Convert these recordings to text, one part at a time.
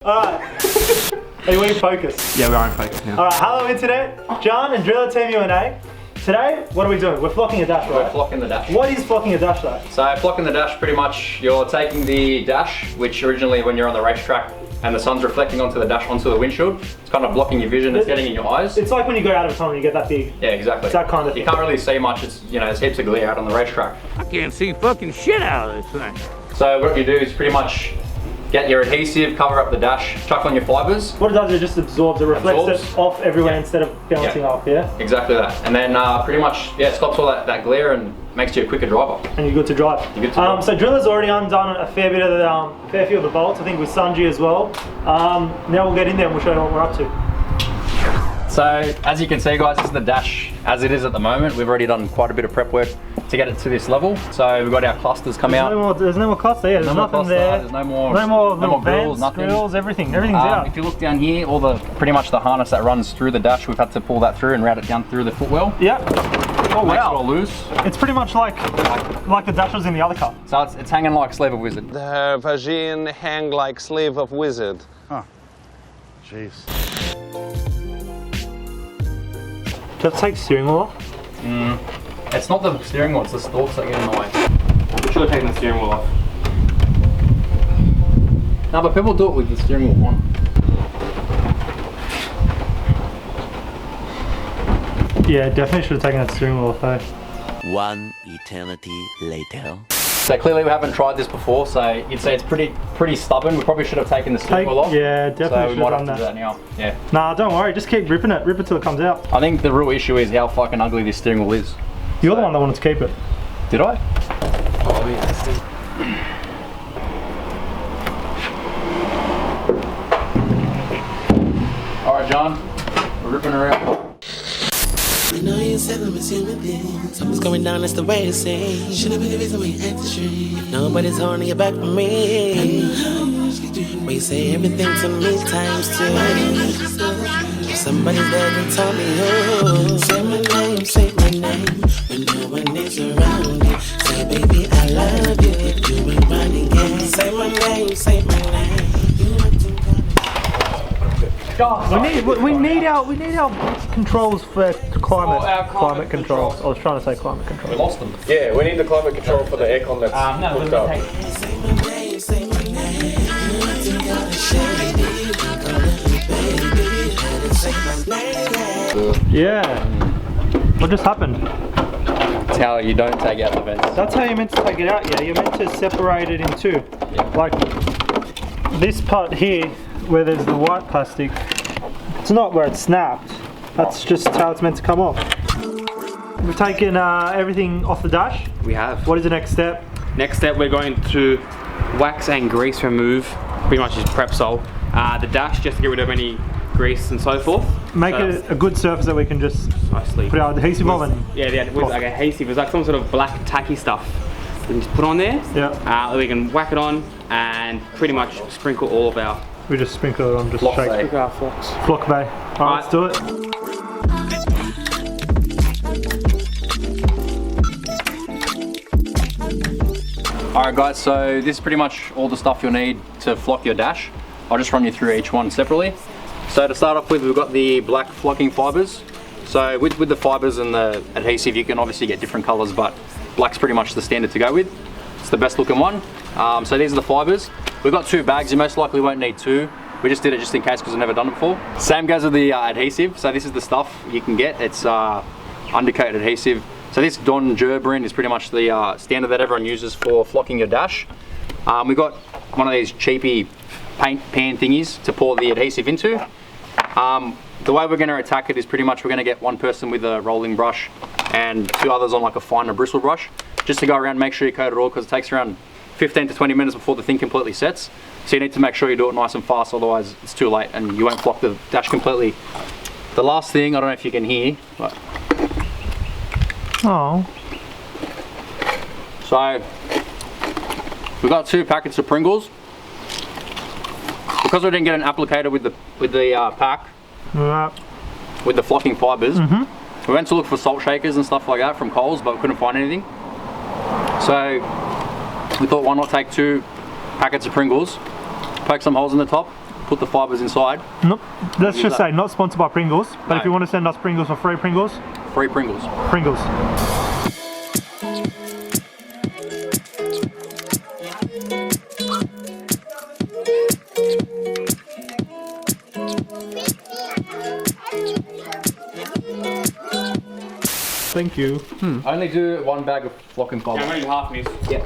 Alright. Are you in focus? Yeah, we are in focus now. Alright, hello internet. John and Driller Team UNA. Today, what are we doing? We're flocking a dash, right? We're flocking the dash. What is flocking a dash though? So flocking the dash, pretty much you're taking the dash, which originally when you're on the racetrack and the sun's reflecting onto the dash, onto the windshield, it's kind of blocking your vision, it's getting in your eyes. It's like when you go out of a tunnel and you get that big. Yeah, exactly. It's that kind of thing. You can't really see much, it's, you know, there's heaps of glare out on the racetrack. I can't see fucking shit out of this thing. So what you do is pretty much get your adhesive, cover up the dash, chuck on your fibers. What it does is it just absorbs, it reflects it off everywhere instead of bouncing off, yeah? Exactly that. And then pretty much, yeah, it stops all that glare and makes you a quicker driver. And you're good to drive. You're good to drive. So Driller's already undone a fair bit of the, fair few of the bolts, I think with Sunji as well. Now we'll get in there and we'll show you what we're up to. So, as you can see guys, this is the dash as it is at the moment. We've already done quite a bit of prep work to get it to this level. So we've got our clusters come out. There's no more cluster, yeah, there's nothing there. There's no more grills, everything's out. If you look down here, pretty much the harness that runs through the dash, we've had to pull that through and route it down through the footwell. Yep. Oh Makes wow. it all loose. It's pretty much like the dashes in the other car. So it's hanging like Slave of Wizard. The vagine hang like Slave of Wizard. Oh, jeez. Do you have to take the steering wheel off? It's not the steering wheel, it's the stalks that get in the way. We should have taken the steering wheel off. No, but people do it with the steering wheel on. Yeah, definitely should have taken that steering wheel off though. One eternity later. So clearly we haven't tried this before, so you'd say it's pretty stubborn. We probably should have taken the steering wheel off. Yeah, definitely so we should might have have done to do that now. Yeah. Nah, don't worry, just keep ripping it. Rip it till it comes out. I think the real issue is how fucking ugly this steering wheel is. You're the one that wanted to keep it. Did I? Oh yeah. Alright John, we're ripping her out. I know you said I'm assuming things. Something's going down, that's the way it seems. Should've been the reason why you act strange. Nobody's holding you back from me. When you say everything to me times two. If somebody's there, then tell me who. Say my name, when no one is around you. Say baby, I love you if you ain't running again. Say my name. We need our controls for climate controls. I was trying to say climate control. We lost them. Yeah, we need the climate control for the aircon that's hooked up. Say my name. You got a shady. Yeah. What just happened? That's how you don't take out the vents. That's how you're meant to take it out, yeah. You're meant to separate it in two. Like this part here, where there's the white plastic, it's not where it's snapped. That's just how it's meant to come off. We've taken everything off the dash. We have. What is the next step? Next step, we're going to wax and grease remove, pretty much just prep sole. The dash, just to get rid of any grease and so forth. Make it a good surface that we can just Nicely. put our adhesive on and... Yeah, with like adhesive. It's like some sort of black tacky stuff. We can just put on there. Yeah. We can whack it on and pretty much sprinkle all of our... We just sprinkle it on, just Flock shake. bay. Sprinkle our flocks. Flock bay. Alright, let's do it. Alright guys, so this is pretty much all the stuff you'll need to flock your dash. I'll just run you through each one separately. So to start off with, we've got the black flocking fibers. So with the fibers and the adhesive, you can obviously get different colors, but black's pretty much the standard to go with. It's the best looking one. So these are the fibers. We've got 2 bags, you most likely won't need 2. We just did it just in case because I've never done it before. Same goes with the adhesive. So this is the stuff you can get. It's undercoat adhesive. So this Don Jer brand is pretty much the standard that everyone uses for flocking your dash. We've got one of these cheapy paint pan thingies to pour the adhesive into. The way we're going to attack it is pretty much we're going to get one person with a rolling brush and 2 others on like a finer bristle brush, just to go around and make sure you coat it all, because it takes around 15 to 20 minutes before the thing completely sets. So you need to make sure you do it nice and fast, otherwise it's too late and you won't flock the dash completely. The last thing, I don't know if you can hear, but... Oh. So, we've got 2 packets of Pringles. Because we didn't get an applicator with the pack, with the flocking fibers, we went to look for salt shakers and stuff like that from Coles, but we couldn't find anything. So we thought, why not take 2 packets of Pringles, poke some holes in the top, put the fibres inside. Nope. Let's just say not sponsored by Pringles, but No. if you want to send us Pringles for free Pringles, Free Pringles. Pringles. Thank you. Only do 1 bag of flocking Yeah, fibre. I'm only half miss. Yeah.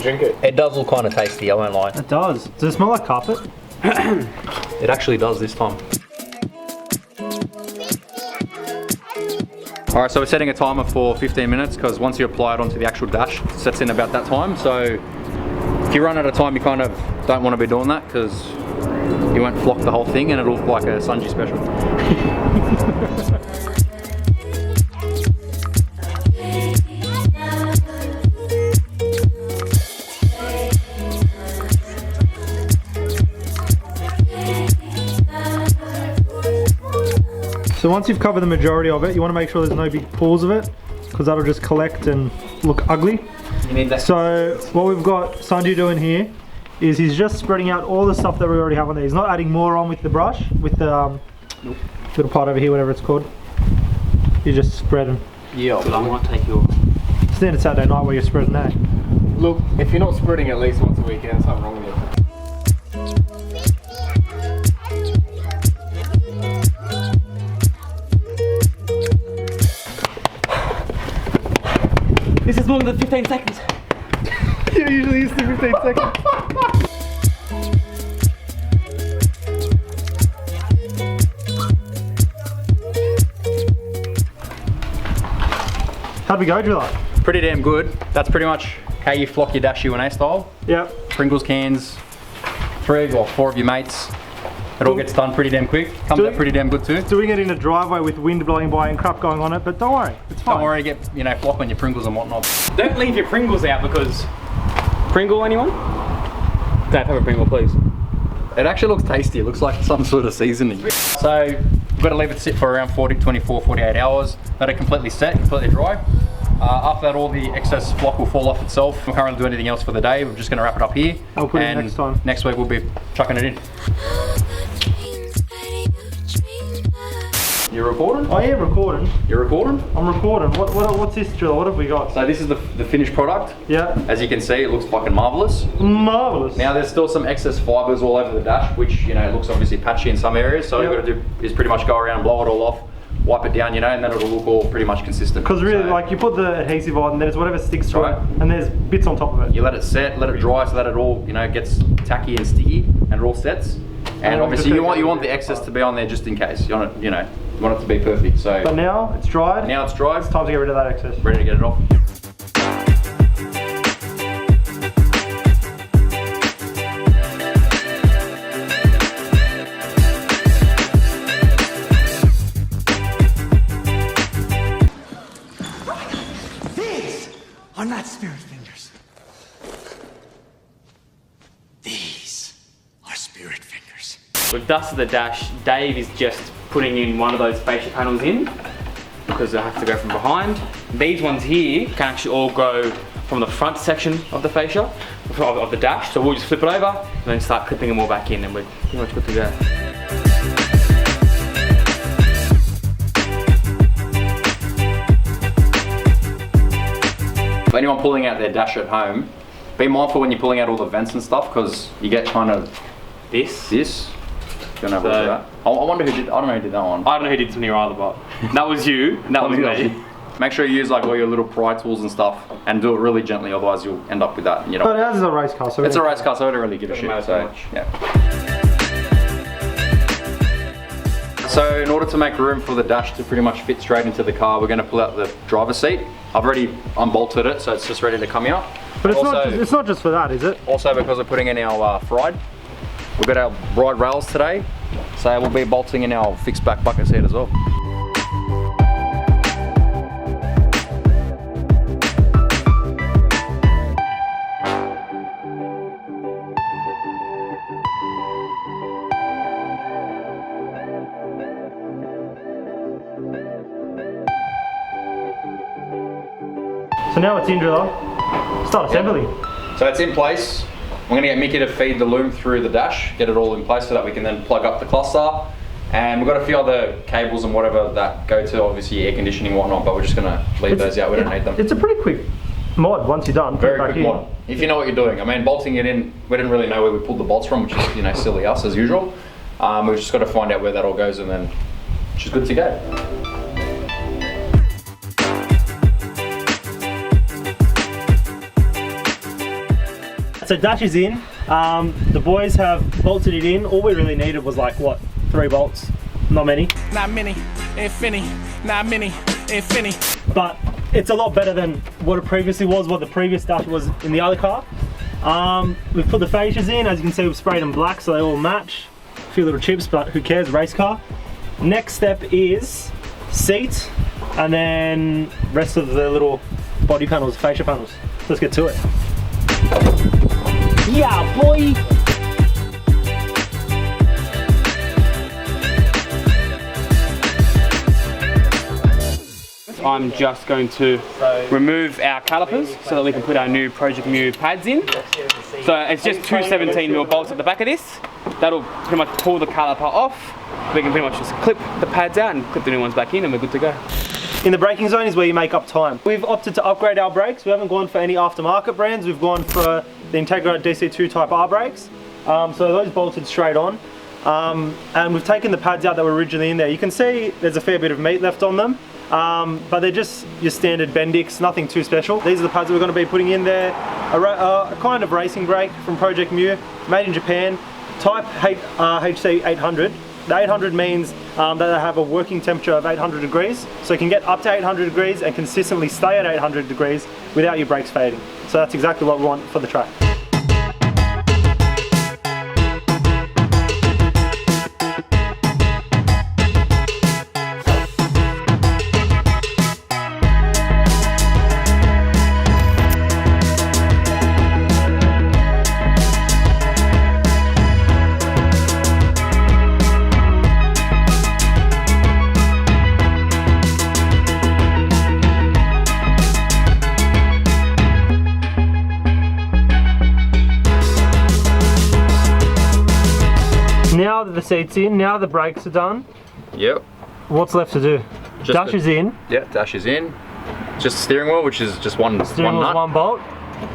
Drink it. It does look kind of tasty, I won't lie. It does. Does it smell like carpet? It actually does this time. Alright, so we're setting a timer for 15 minutes because once you apply it onto the actual dash, it sets in about that time. So if you run out of time, you kind of don't want to be doing that because you won't flock the whole thing and it'll look like a Sunji special. So once you've covered the majority of it, you want to make sure there's no big pools of it, because that'll just collect and look ugly. You need that. So what we've got Sanju doing here is he's just spreading out all the stuff that we already have on there. He's not adding more on with the brush, with the little part over here, whatever it's called. You're just spreading. Yeah, but I might take your... Standard Saturday night where you're spreading that. Look, if you're not spreading at least once a weekend, there's something wrong with you. This is longer than 15 seconds. You're usually used to 15 seconds. How'd we go, Driller? Pretty damn good. That's pretty much how you flock your dash U&A style. Yep. Pringles cans, 3 or 4 of your mates. It all gets done pretty damn quick. Comes out pretty damn good too. Doing it in a driveway with wind blowing by and crap going on it, but don't worry, it's fine. Don't worry, get flock on your Pringles and whatnot. Don't leave your Pringles out because... Pringle, anyone? Don't have a Pringle, please. It actually looks tasty. It looks like some sort of seasoning. So you've got to leave it sit for around 24, 48 hours. Let it completely set, completely dry. After that, all the excess flock will fall off itself. We can't really do anything else for the day. We're just going to wrap it up here. I'll put it next time. Next week we'll be chucking it in. You're recording? I am recording. You're recording? I'm recording. What's this, Driller? What have we got? So this is the finished product. Yeah. As you can see, it looks fucking marvelous. Marvelous. Now there's still some excess fibers all over the dash, which looks obviously patchy in some areas. So all you've got to do is pretty much go around, blow it all off, wipe it down, and then it'll look all pretty much consistent. Because really, So like you put the adhesive on, and then it's whatever sticks to Right. it, and there's bits on top of it. you let it set, let it dry, so that it all gets tacky and sticky, and it all sets. And obviously you want the excess to be on there just in case. You want it, you want it to be perfect. So But now it's dried. now it's dry. It's time to get rid of that excess. Ready to get it off. These are not spirit fingers. These are spirit fingers. We've dusted the dash. Dave is just putting in one of those fascia panels in because I have to go from behind. These ones here can actually all go from the front section of the fascia, of the dash. So we'll just flip it over and then start clipping them all back in and we're pretty much good to go. For anyone pulling out their dash at home, be mindful when you're pulling out all the vents and stuff because you get kind of This. Gonna have a look at that. I wonder who did. I don't know who did that one. I don't know who did this one here either, but that was you and that was me. Make sure you use like all your little pry tools and stuff, and do it really gently. Otherwise, you'll end up with that. But ours is a race car, so It's a race car, so I don't really give a shit. matter So much. yeah. So in order to make room for the dash to pretty much fit straight into the car, we're going to pull out the driver's seat. I've already unbolted it, so it's just ready to come out. But it's not just for that, is it? Also because we're putting in our fried. We've got our ride rails today, so we'll be bolting in our fixed back bucket seat as well. So now it's in, driller. Start assembly. So it's in place. I'm gonna get Mickey to feed the loom through the dash, get it all in place so that we can then plug up the cluster. And we've got a few other cables and whatever that go to obviously air conditioning and whatnot, but we're just gonna leave those out, we don't need them. It's a pretty quick mod once you're done. Very quick mod. If you know what you're doing. I mean, bolting it in, we didn't really know where we pulled the bolts from, which is, you know, silly us as usual. We've just got to find out where that all goes and then she's good to go. So dash is in. The boys have bolted it in. All we really needed was like, what, 3 bolts? Not many. Not many, if any. Not many, if any. But it's a lot better than what it previously was, what the previous dash was in the other car. We've put the fascias in. As you can see, we've sprayed them black so they all match. A few little chips, but who cares, race car. Next step is seat, and then rest of the little body panels, fascia panels. Let's get to it. Yeah, boy! I'm just going to remove our calipers so that we can put our new Project Mu pads in. So it's just 2 17mm bolts at the back of this. That'll pretty much pull the caliper off. We can pretty much just clip the pads out and clip the new ones back in and we're good to go. In the braking zone is where you make up time. We've opted to upgrade our brakes. We haven't gone for any aftermarket brands. We've gone for the Integra DC2 Type R brakes. So those bolted straight on. And we've taken the pads out that were originally in there. You can see there's a fair bit of meat left on them. But they're just your standard Bendix, nothing too special. These are the pads that we're going to be putting in there. A kind of racing brake from Project Mu, made in Japan, type HC 800. The 800 means that they have a working temperature of 800 degrees, so you can get up to 800 degrees and consistently stay at 800 degrees without your brakes fading. So that's exactly what we want for the track. Now that the seat's in, now the brakes are done. Yep. What's left to do? Dash is in. Yeah, dash is in. Just the steering wheel, which is just one Steering wheel's nut. one bolt.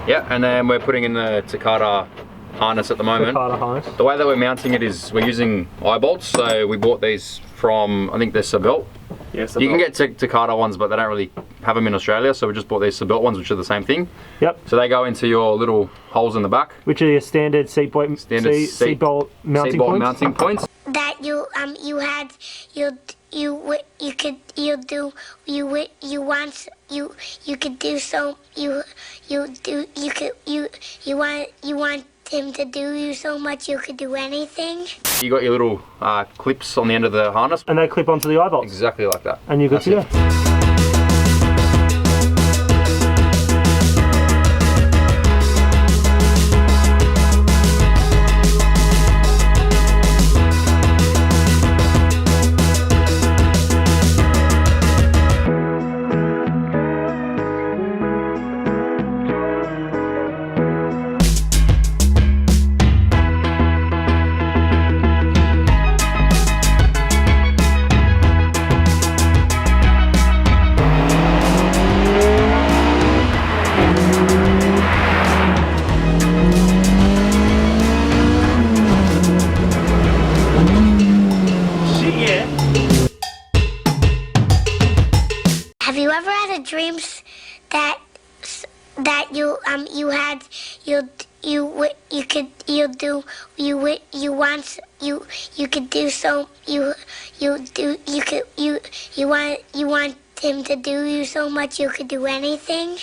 Yeah, and then we're putting in the Takata harness at the moment. Takata harness. The way that we're mounting it is we're using eye bolts. So we bought these from, I think they're Sabelt. Yes, you can get Takata ones, but they don't really have them in Australia. So we just bought these Sabelt ones, which are the same thing. Yep. So they go into your little holes in the back. Which are your standard seatbelt mounting points. That you want him to do you so much you could do anything. You got your little clips on the end of the harness. And they clip onto the eye bolts. Exactly like that. And you're good to go. Have you ever had a dreams that you want him to do you so much you could do anything?